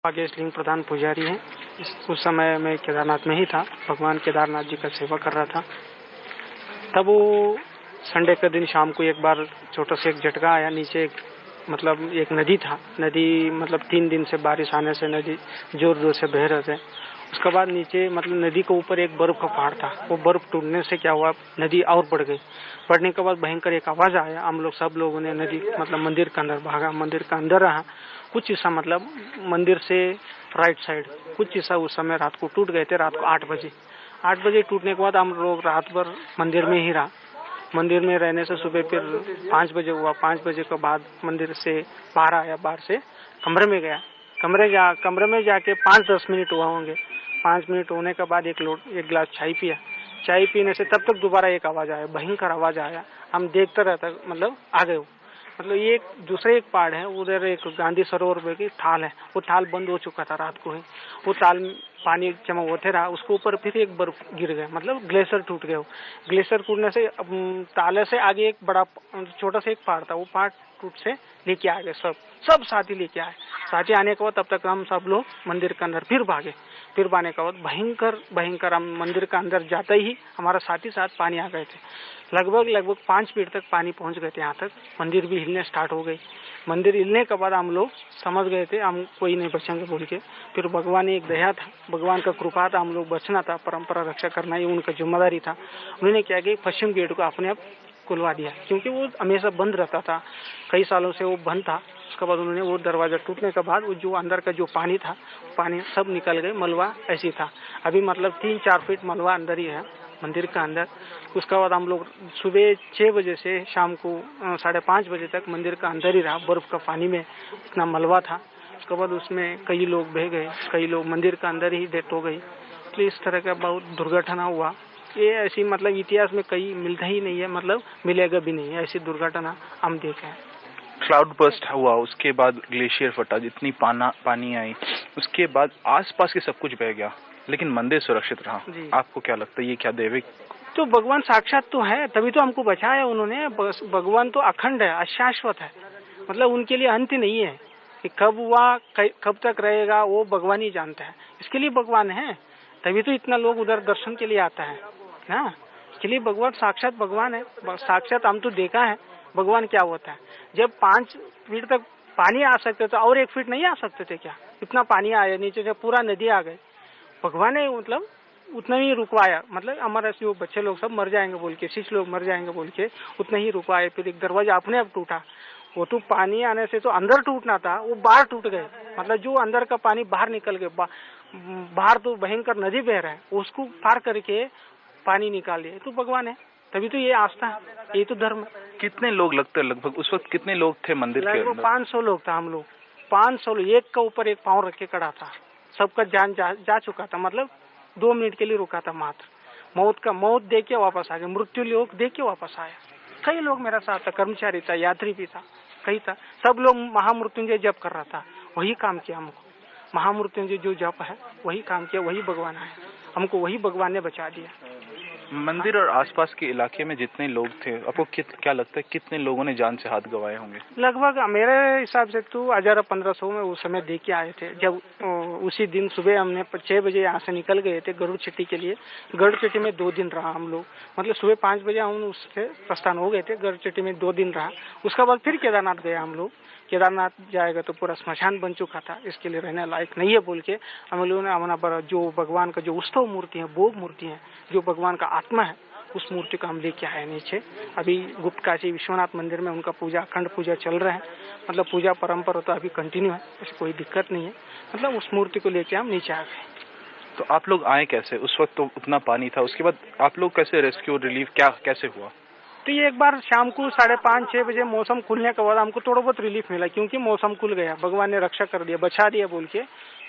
आगेश लिंग प्रधान पुजारी है। उस समय मैं केदारनाथ में ही था, भगवान केदारनाथ जी का सेवा कर रहा था। तब वो संडे के दिन शाम को एक बार छोटा सा एक झटका आया। नीचे एक नदी था। नदी 3 दिन से बारिश आने से नदी जोर जोर से बह रहे थे। उसके बाद नीचे नदी के ऊपर एक बर्फ का पहाड़ था। वो बर्फ टूटने से क्या हुआ, नदी और बढ़ गई। बढ़ने के बाद भयंकर एक आवाज आया। हम लोग सब लोगों ने नदी मंदिर के अंदर भागा। मंदिर के अंदर रहा कुछ हिस्सा मंदिर से राइट साइड कुछ हिस्सा उस समय रात को टूट गए थे। रात को 8 बजे टूटने के बाद हम लोग रात भर मंदिर में ही रहा। मंदिर में रहने से सुबह फिर 5 बजे हुआ। 5 बजे के बाद मंदिर से बाहर आया। बाहर से कमरे में गया। कमरे में जाके 5-10 मिनट हुआ होंगे। 5 मिनट होने के बाद एक गिलास चाय पिया। चाय पीने से तब तक दोबारा एक आवाज आया, भयंकर आवाज आया। हम देखते रहता आ गए। ये एक दूसरे एक पहाड़ है, उधर एक गांधी सरोवर में की थाल है। वो थाल बंद हो चुका था रात को ही। वो थाल पानी जमा होते रहा। उसके ऊपर फिर एक बर्फ गिर गया, ग्लेशियर टूट गया। ग्लेशियर टूटने से ताले से आगे एक बड़ा छोटा सा एक पहाड़ था। वो पहाड़ टूट से लेके आ गए। सब साथी लेके आए। साथी आने के बाद तब तक हम सब लोग मंदिर के अंदर फिर भागे। फिर भागने के बाद भयंकर हम मंदिर के अंदर जाते ही हमारा साथी साथ पानी आ गए थे। लगभग 5 फीट तक पानी पहुंच गए थे। यहाँ तक मंदिर भी हिलने स्टार्ट हो गई। मंदिर हिलने के बाद हम लोग समझ गए थे हम कोई नहीं बचेंगे बोल के। फिर भगवान एक दया था, भगवान का कृपा था। हम लोग बचना था, परंपरा रक्षा करना ये उनका जिम्मेदारी था। उन्होंने क्या किया, पश्चिम गेट को अपने आप खुलवा दिया, क्योंकि वो हमेशा बंद रहता था। कई सालों से वो बंद था। उसके बाद उन्होंने वो दरवाजा टूटने के बाद वो जो अंदर का जो पानी था, पानी सब निकल गए। मलबा ऐसी था। अभी 3-4 फीट मलबा अंदर ही है मंदिर का अंदर। उसके बाद हम लोग सुबह 6 बजे से शाम को 5:30 बजे तक मंदिर का अंदर ही रहा। बर्फ का पानी में इतना मलबा था। उसके बाद उसमें कई लोग बह गए, कई लोग मंदिर का अंदर ही डेथ हो गई। तो इस तरह का बहुत दुर्घटना हुआ। ये ऐसी इतिहास में कहीं मिलता ही नहीं है, मिलेगा भी नहीं। ऐसी दुर्घटना हम देखे हैं। क्लाउड बर्स्ट हुआ, उसके बाद ग्लेशियर फटा, जितनी पानी आई, उसके बाद आसपास के सब कुछ बह गया, लेकिन मंदिर सुरक्षित रहा। आपको क्या लगता है, ये क्या दैविक? तो भगवान साक्षात तो है, तभी तो हमको बचाया उन्होंने। भगवान तो अखंड है, अशाश्वत है। उनके लिए अंत नहीं है कि कब हुआ, कब तक रहेगा, वो भगवान ही जानता है। इसके लिए भगवान है, तभी तो इतना लोग उधर दर्शन के लिए आता है ना। इसके लिए भगवान साक्षात भगवान है। साक्षात हम तो देखा है भगवान क्या होता है। जब 5 फीट तक पानी आ सकते थे और 1 फीट नहीं आ सकते थे क्या? इतना पानी आया, नीचे से पूरा नदी आ गई। भगवान ने उतना ही रुकवाया। हमारे जो बच्चे लोग सब मर जाएंगे बोल के, शिष्य लोग मर जाएंगे बोल के उतना ही रुकवाए। फिर एक दरवाजा अपने आप टूटा। वो तो पानी आने से तो अंदर टूटना था, वो बाहर टूट गए। जो अंदर का पानी बाहर निकल गया। बाहर तो भयंकर नदी बह रहा है, उसको पार करके पानी निकाल दिया। तो भगवान है, तभी तो ये आस्था है, ये तो धर्म है। कितने लोग लगते हैं लगभग उस वक्त, कितने लोग थे मंदिर के? लगभग 500 लोग था। हम लोग 500 लोग, एक का ऊपर एक पांव रख के खड़ा था। सबका जान जा चुका था। 2 मिनट के लिए रुका था मात्र। मौत देख के वापस आ गया। मृत्यु लोग देख के वापस आया। कई लोग मेरा साथ था, कर्मचारी था, यात्री भी था, कई था। सब लोग महामृत्युंजय जप कर रहा था। वही काम किया हमको। महामृत्युंजय जो जप है वही काम किया, वही भगवान आया हमको, वही भगवान ने बचा दिया। मंदिर और आसपास के इलाके में जितने लोग थे, आपको क्या लगता है कितने लोगों ने जान से हाथ गंवाए होंगे? लगभग मेरे हिसाब से तो 1000-1500 में उस समय देख के आए थे। जब उसी दिन सुबह हमने 6 बजे यहाँ से निकल गए थे गरुड़ चट्टी के लिए। गरुड़ चट्टी में 2 दिन रहा हम लोग। सुबह 5 बजे हम उससे प्रस्थान हो गए थे। गरुड़ चट्टी में 2 दिन रहा। उसके बाद फिर केदारनाथ गए हम लोग। केदारनाथ जाएगा तो पूरा स्मशान बन चुका था, इसके लिए रहने लायक नहीं है बोल के हम लोगों ने अपना जो भगवान का जो उत्सव मूर्ति है, भोग मूर्ति है, जो भगवान का आत्मा है, उस मूर्ति को हम लेके आए नीचे। अभी गुप्त काशी विश्वनाथ मंदिर में उनका पूजा, अखंड पूजा चल रहा है। पूजा परंपरा तो अभी कंटिन्यू है, ऐसी कोई दिक्कत नहीं है। उस मूर्ति को लेके हम नीचे आ गए। तो आप लोग आए कैसे? उस वक्त तो उतना पानी था, उसके बाद आप लोग कैसे रेस्क्यू, रिलीफ कैसे हुआ? तो ये एक बार शाम को 5:30-6 बजे मौसम खुलने के बाद हमको थोड़ा बहुत रिलीफ मिला, क्योंकि मौसम खुल गया। भगवान ने रक्षा कर दिया, बचा दिया बोल के।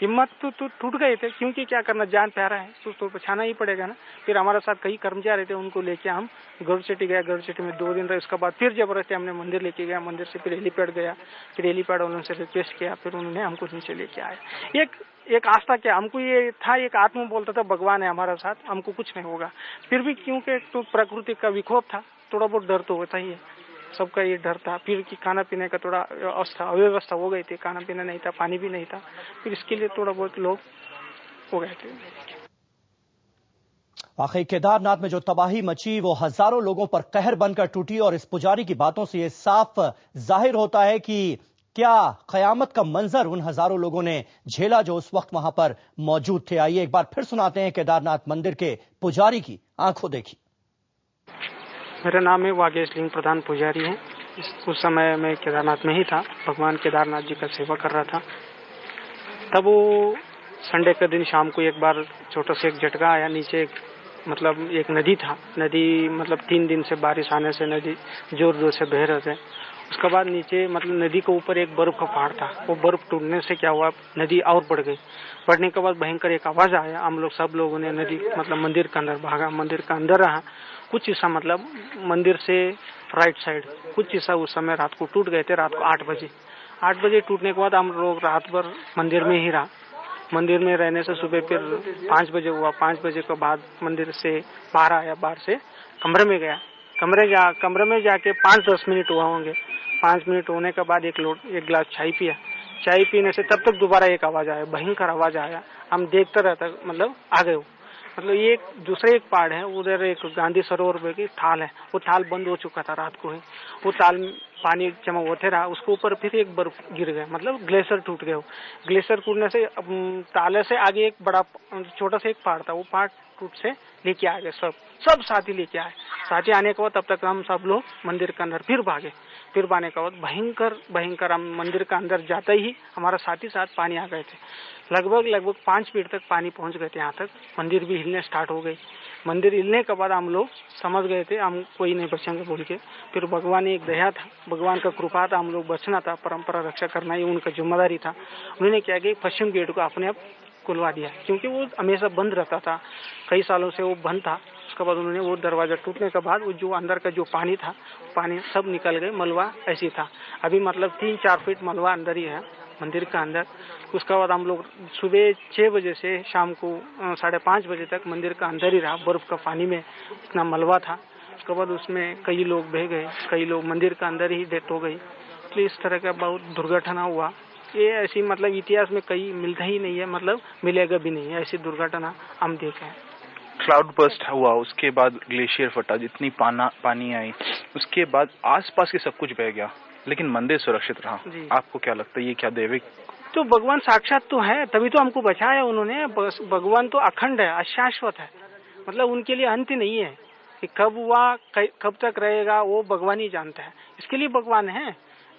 हिम्मत तो टूट गए थे, क्योंकि क्या करना, जान प्यारा है तो बचाना ही पड़ेगा ना। फिर हमारे साथ कई कर्मचारी थे, उनको लेके हम गरुड़ चट्टी गए। गरुड़ चट्टी में 2 दिन रहे। उसके बाद फिर जबरदस्ती हमने मंदिर लेके गया। मंदिर से फिर हेलीपैड गया। फिर हेलीपैड वालों से रिक्वेस्ट किया, फिर उन्होंने हमको नीचे लेके आए। एक आस्था क्या, हमको ये था, एक आत्मा बोलता था भगवान है हमारे साथ, हमको कुछ नहीं होगा। फिर भी क्योंकि तो प्रकृति का विक्षोभ था, थोड़ा बहुत डर तो होता ही है। सबका ये डर था। फिर कि खाना पीने का थोड़ा अव्यवस्था हो गई थी, खाना पीना नहीं था, पानी भी नहीं था, फिर इसके लिए थोड़ा बहुत लोग हो गए थे। वाकई केदारनाथ में जो तबाही मची वो हजारों लोगों पर कहर बनकर टूटी और इस पुजारी की बातों से ये साफ जाहिर होता है कि क्या कयामत का मंजर उन हजारों लोगों ने झेला जो उस वक्त वहां पर मौजूद थे। आइए एक बार फिर सुनाते हैं केदारनाथ मंदिर के पुजारी की आंखों देखी। मेरा नाम है वागेश लिंग, प्रधान पुजारी है। उस समय मैं केदारनाथ में ही था, भगवान केदारनाथ जी का सेवा कर रहा था। तब वो संडे के दिन शाम को एक बार छोटा सा एक झटका आया। नीचे एक नदी था, नदी 3 दिन से बारिश आने से नदी जोर जोर से बह रहे थे। उसके बाद नीचे नदी के ऊपर एक बर्फ का पहाड़ था, वो बर्फ टूटने से क्या हुआ, नदी और बढ़ गई। बढ़ने के बाद भयंकर एक आवाज आया। हम लोग सब लोगों ने नदी मंदिर के अंदर भागा, मंदिर के अंदर रहा। कुछ हिस्सा मंदिर से राइट साइड कुछ हिस्सा उस समय रात को टूट गए थे। रात को 8 बजे टूटने के बाद हम लोग रात भर मंदिर में ही रहा। मंदिर में रहने से सुबह फिर 5 बजे हुआ। 5 बजे के बाद मंदिर से बाहर आया, बाहर से कमरे में गया। कमरे में जाके 5-10 मिनट हुआ होंगे। 5 मिनट होने के बाद एक गिलास चाय पिया। चाय पीने से तब तक दोबारा एक आवाज आया, भयंकर आवाज आया। हम देखते रहता, आ गए। ये दूसरे एक पहाड़ है, उधर एक गांधी सरोवर की थाल है, वो थाल बंद हो चुका था रात को ही। वो थाल पानी जमा होते रहा, उसके ऊपर फिर एक बर्फ गिर गया, ग्लेशियर टूट गया। ग्लेशियर टूटने से ताले से आगे एक बड़ा छोटा सा एक पहाड़ था, वो पहाड़ टूट से लेके आ गए। सब साथी लेके आए। साथी आने के बाद तब तक हम सब लोग मंदिर के अंदर फिर भागे। फिर भागने के बाद भयंकर हम मंदिर के अंदर जाते ही हमारा साथी साथ पानी आ गए थे। लगभग 5 फीट तक पानी पहुंच गए थे। यहाँ तक मंदिर भी हिलने स्टार्ट हो गई। मंदिर हिलने के बाद हम लोग समझ गए थे हम कोई नहीं बचेंगे बोल के। फिर भगवान एक दया था, भगवान का कृपा था, हम लोग बचना था, परंपरा रक्षा करना ही उनका जिम्मेदारी था। उन्होंने क्या किया, पश्चिम गेट को अपने आप खुलवा दिया, क्योंकि वो हमेशा बंद रहता था, कई सालों से वो बंद था। उसके बाद उन्होंने वो दरवाजा टूटने के बाद वो जो अंदर का जो पानी था, पानी सब निकल गए, मलबा ऐसी था। अभी 3-4 फीट मलबा अंदर ही है मंदिर का अंदर। उसके बाद हम लोग सुबह 6 बजे से शाम को 5:30 बजे तक मंदिर का अंदर ही रहा। बर्फ का पानी में इतना मलबा था। उसके बाद उसमें कई लोग बह गए, कई लोग मंदिर का अंदर ही डेथ हो गई। इसलिए इस तरह का बहुत दुर्घटना हुआ। ये ऐसी इतिहास में कहीं मिलता ही नहीं है, मिलेगा भी नहीं है, ऐसी दुर्घटना हम देखे हैं। क्लाउड बर्स्ट हुआ, उसके बाद ग्लेशियर फटा, जितनी पानी आई, उसके बाद आसपास के सब कुछ बह गया, लेकिन मंदिर सुरक्षित रहा। आपको क्या लगता है, ये क्या दैविक? तो भगवान साक्षात तो है, तभी तो हमको बचाया उन्होंने। भगवान तो अखंड है, अशाश्वत है, उनके लिए अंत नहीं है कि कब हुआ, कब तक रहेगा, वो भगवान ही जानता है। इसके लिए भगवान है,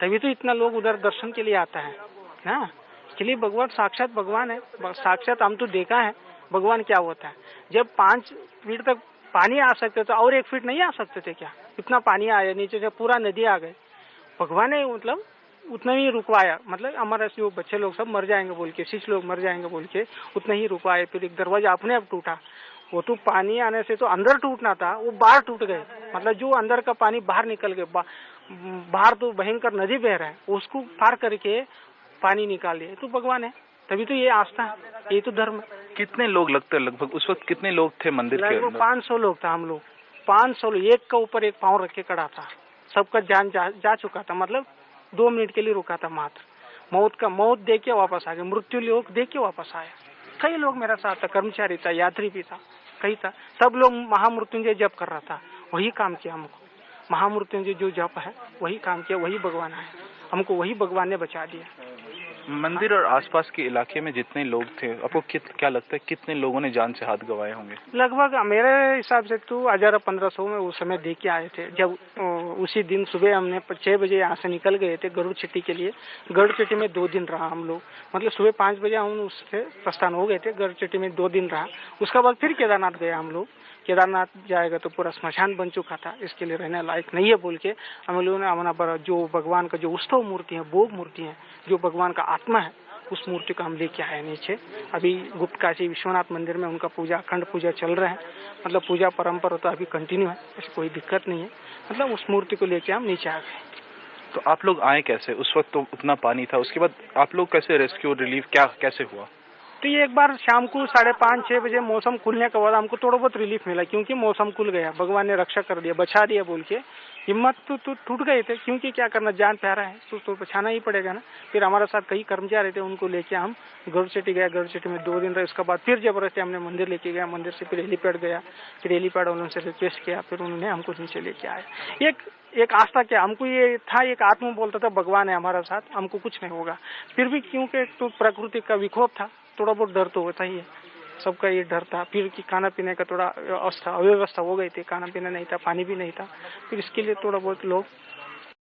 तभी तो इतना लोग उधर दर्शन के लिए आता है ना। इसके लिए भगवान साक्षात भगवान है। साक्षात हम तो देखा है भगवान क्या होता है। जब 5 फीट तक पानी आ सकते तो और 1 फीट नहीं आ सकते थे क्या? इतना पानी आया, नीचे से पूरा नदी आ गई। भगवान ने उतना ही रुकवाया। हमारे जो बच्चे लोग सब मर जाएंगे बोल के, शिष्य लोग मर जाएंगे बोल के उतना ही रुकवाए। फिर एक दरवाजा अपने आप टूटा। वो तो पानी आने से तो अंदर टूटना था, वो बाहर टूट गए। जो अंदर का पानी बाहर निकल गए। बाहर तो भयंकर नदी बह रहा है, उसको पार करके पानी निकाल दिया। तो भगवान है, तभी तो ये आस्था है, ये तो धर्म है। कितने लोग लगते हैं लगभग उस वक्त, कितने लोग थे मंदिर के अंदर? 500 लोग था। हम लोग 500 लोग, एक का ऊपर एक पांव रख के खड़ा था। सबका जान जा चुका था। 2 मिनट के लिए रुका था मात्र। मौत देख के वापस आ गए, मृत्यु लोग देख के वापस आया। कई लोग मेरा साथ था, कर्मचारी था, यात्री भी था, कई था। सब लोग महामृत्युंजय जप कर रहा था, वही काम किया हमको। महामृत्युंजय जो जप है वही काम किया, वही भगवान है, हमको वही भगवान ने बचा दिया। मंदिर और आसपास के इलाके में जितने लोग थे, आपको क्या लगता है कितने लोगों ने जान से हाथ गंवाए होंगे? लगभग मेरे हिसाब से तो 1000-1500 में उस समय देख के आए थे। जब उसी दिन सुबह हमने 6 बजे यहाँ से निकल गए थे गरुड़ चट्टी के लिए। गरुड़ चट्टी में 2 दिन रहा हम लोग। सुबह 5 बजे हम उससे प्रस्थान हो गए थे। गरुड़ चट्टी में 2 दिन रहा। उसके बाद फिर केदारनाथ गए हम लोग। केदारनाथ जाएगा तो पूरा स्मशान बन चुका था, इसके लिए रहने लायक नहीं है बोल के हम लोगों ने अपना जो भगवान का जो उत्सव मूर्ति है, भोग मूर्ति है, जो भगवान का आत्मा है, उस मूर्ति को हम लेके आए नीचे। अभी गुप्त काशी विश्वनाथ मंदिर में उनका पूजा, अखंड पूजा चल रहा है। पूजा परंपरा तो अभी कंटिन्यू है, ऐसी कोई दिक्कत नहीं है। उस मूर्ति को लेके हम नीचे आ गए। तो आप लोग आए कैसे? उस वक्त तो उतना पानी था, उसके बाद आप लोग कैसे रेस्क्यू, रिलीफ कैसे हुआ? तो ये एक बार शाम को 5:30-6 बजे मौसम खुलने के बाद हमको थोड़ा बहुत रिलीफ मिला, क्योंकि मौसम खुल गया, भगवान ने रक्षा कर दिया, बचा दिया बोल के। हिम्मत तो टूट गए थे, क्योंकि क्या करना, जान प्यारा है तो बचाना ही पड़ेगा ना। फिर हमारे साथ कई कर्मचारी थे, उनको लेके हम गरुड़ सिटी गए, गरुड़ सिटी में 2 दिन रहे। उसके बाद फिर जबरदस्ती हमने मंदिर लेके गया, मंदिर से फिर हेलीपैड गया, फिर हेलीपैड वालों से रिक्वेस्ट किया, फिर उन्होंने हमको नीचे लेके आए। एक आस्था क्या, हमको ये था, एक आत्मा बोलता था भगवान है हमारा साथ, हमको कुछ नहीं होगा। फिर भी क्योंकि तो प्रकृति का विक्षोभ था, थोड़ा बहुत डर तो होता ही है, सबका ये डर था। फिर कि खाना पीने का थोड़ा अव्यवस्था हो गई थी, खाना पीना नहीं था, पानी भी नहीं था, फिर इसके लिए थोड़ा बहुत लोग